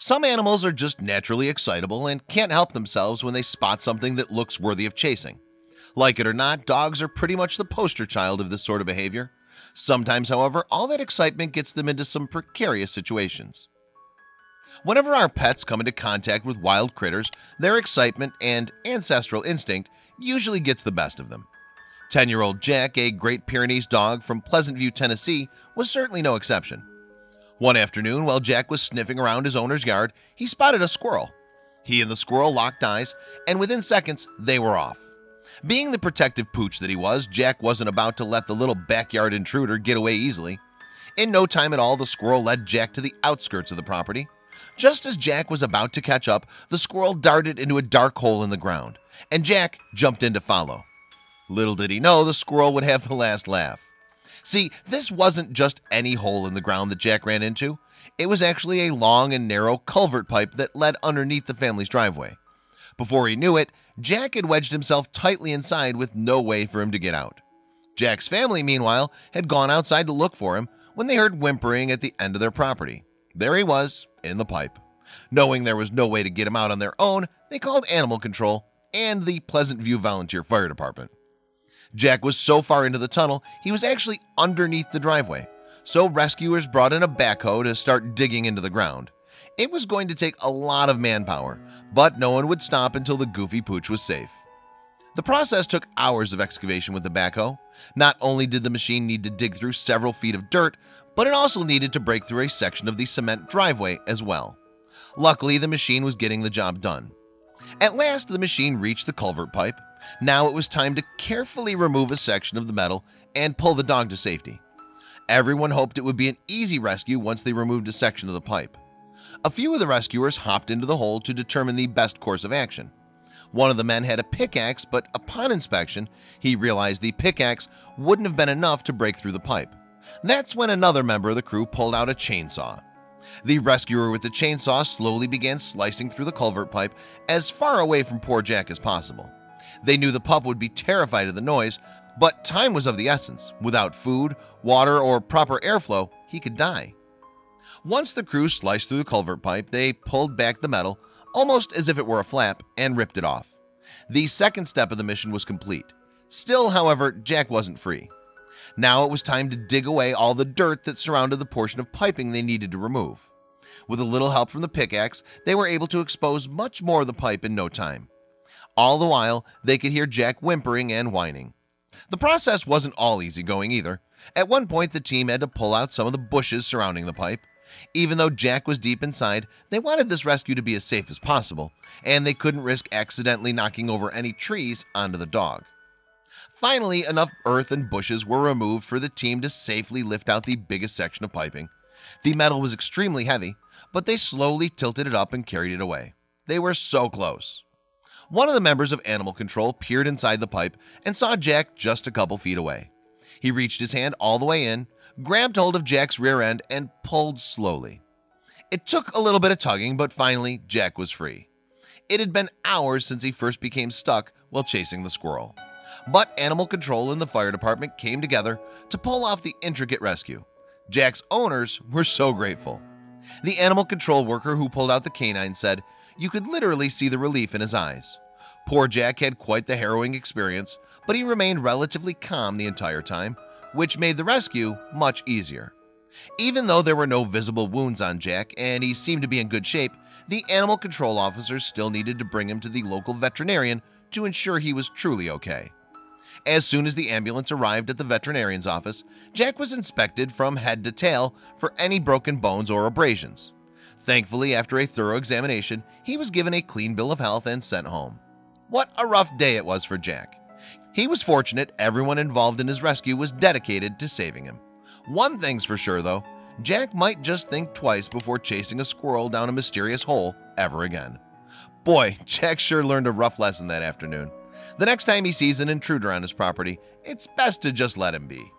Some animals are just naturally excitable and can't help themselves when they spot something that looks worthy of chasing. Like it or not, dogs are pretty much the poster child of this sort of behavior. Sometimes, however, all that excitement gets them into some precarious situations. Whenever our pets come into contact with wild critters, their excitement and ancestral instinct usually gets the best of them. 10-year-old Jack, a Great Pyrenees dog from Pleasant View, Tennessee, was certainly no exception. One afternoon, while Jack was sniffing around his owner's yard, he spotted a squirrel. He and the squirrel locked eyes, and within seconds, they were off. Being the protective pooch that he was, Jack wasn't about to let the little backyard intruder get away easily. In no time at all, the squirrel led Jack to the outskirts of the property. Just as Jack was about to catch up, the squirrel darted into a dark hole in the ground, and Jack jumped in to follow. Little did he know the squirrel would have the last laugh. See, this wasn't just any hole in the ground that Jack ran into. It was actually a long and narrow culvert pipe that led underneath the family's driveway. Before he knew it, Jack had wedged himself tightly inside with no way for him to get out. Jack's family, meanwhile, had gone outside to look for him when they heard whimpering at the end of their property. There he was, in the pipe. Knowing there was no way to get him out on their own, they called animal control and the Pleasant View Volunteer Fire Department. Jack was so far into the tunnel, he was actually underneath the driveway, so rescuers brought in a backhoe to start digging into the ground. It was going to take a lot of manpower, but no one would stop until the goofy pooch was safe. The process took hours of excavation with the backhoe. Not only did the machine need to dig through several feet of dirt, but it also needed to break through a section of the cement driveway as well. Luckily, the machine was getting the job done. At last, the machine reached the culvert pipe. Now it was time to carefully remove a section of the metal and pull the dog to safety. Everyone hoped it would be an easy rescue once they removed a section of the pipe. A few of the rescuers hopped into the hole to determine the best course of action. One of the men had a pickaxe, but upon inspection, he realized the pickaxe wouldn't have been enough to break through the pipe. That's when another member of the crew pulled out a chainsaw. The rescuer with the chainsaw slowly began slicing through the culvert pipe as far away from poor Jack as possible. They knew the pup would be terrified of the noise, but time was of the essence. Without food, water, or proper airflow, he could die. Once the crew sliced through the culvert pipe, they pulled back the metal, almost as if it were a flap, and ripped it off. The second step of the mission was complete. Still, however, Jack wasn't free. Now it was time to dig away all the dirt that surrounded the portion of piping they needed to remove. With a little help from the pickaxe, they were able to expose much more of the pipe in no time. All the while, they could hear Jack whimpering and whining. The process wasn't all easygoing either. At one point, the team had to pull out some of the bushes surrounding the pipe. Even though Jack was deep inside, they wanted this rescue to be as safe as possible, and they couldn't risk accidentally knocking over any trees onto the dog. Finally, enough earth and bushes were removed for the team to safely lift out the biggest section of piping. The metal was extremely heavy, but they slowly tilted it up and carried it away. They were so close. One of the members of animal control peered inside the pipe and saw Jack just a couple feet away. He reached his hand all the way in, grabbed hold of Jack's rear end, and pulled slowly. It took a little bit of tugging, but finally Jack was free. It had been hours since he first became stuck while chasing the squirrel. But animal control and the fire department came together to pull off the intricate rescue. Jack's owners were so grateful. The animal control worker who pulled out the canine said, "You could literally see the relief in his eyes." Poor Jack had quite the harrowing experience, but he remained relatively calm the entire time, which made the rescue much easier. Even though there were no visible wounds on Jack and he seemed to be in good shape, the animal control officers still needed to bring him to the local veterinarian to ensure he was truly okay. As soon as the ambulance arrived at the veterinarian's office, Jack was inspected from head to tail for any broken bones or abrasions. Thankfully, after a thorough examination, he was given a clean bill of health and sent home. What a rough day it was for Jack. He was fortunate everyone involved in his rescue was dedicated to saving him. One thing's for sure though, Jack might just think twice before chasing a squirrel down a mysterious hole ever again. Boy, Jack sure learned a rough lesson that afternoon. The next time he sees an intruder on his property, it's best to just let him be.